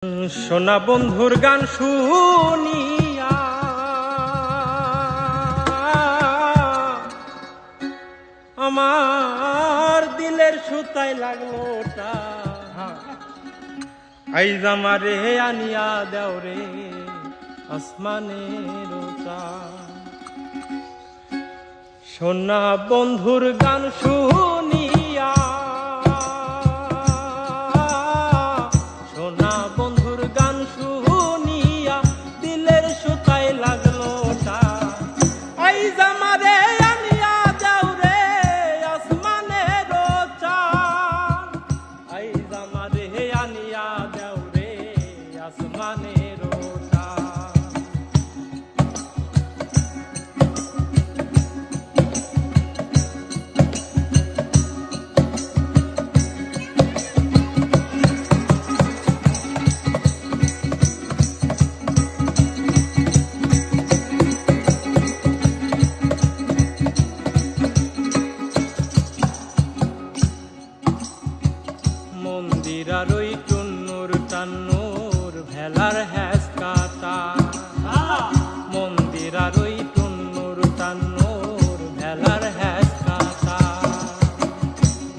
সোনা বন্ধুর গান শুনিয়া আমার দিলের সুতায় লাগলো টা আইজ আমারে আনিয়া দেও রে আসমানের সোনা বন্ধুর গান শুনিয়া মন্দিরার ওই টুন্নুর টান্নুর ভেলার হ্যাস কাটা মন্দিরার ওই টুন্নুর টান্নুর ভেলার হ্যাস কাটা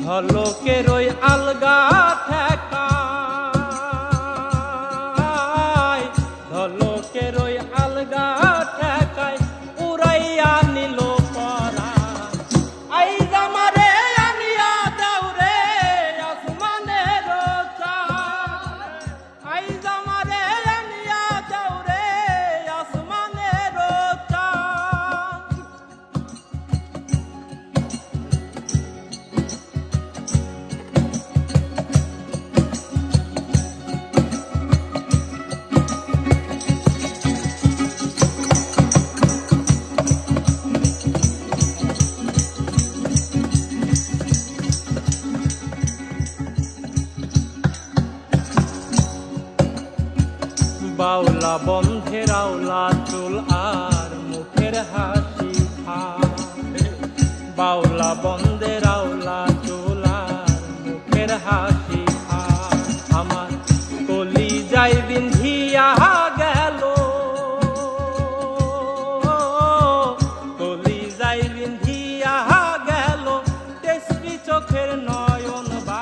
ঢলকের ওই আলগা ঠেকা ঢলকের ওই আলগা ঠেকায় উড়াইয়া নিল বাউলা বন্ধের আওলা চুল আর মুখের হাসি খা বাউলা বন্ধের আওলা চুল আর মুখের হাসি খা আমার কলি যাই বিন্ধিয়া গেল কলি যাই বিন্ধিয়া গেল তেসরি চোখের নয়ন বা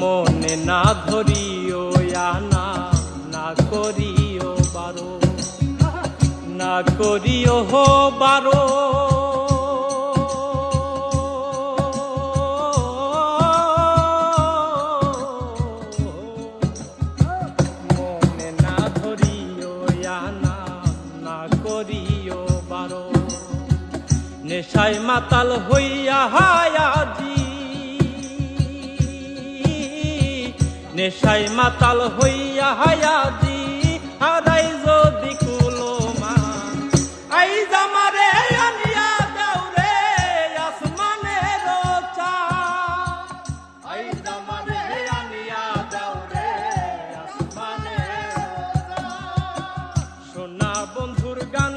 মনে না ধরিও আনা না করিও বারো না করিও হো বারো মনে না ধরিও আনা না করিও বারো নেশায় মাতাল হইয়া হায়াজি নেশায় মাতাল হইয়া হায়াজি হারাই যদি কুলোমা আইজ আমারে আনিয়া দাও রে আসমানের চাঁদ আইজ আমারে আনিয়া দাও রে আসমানের চাঁদ সোনা বন্ধুর গান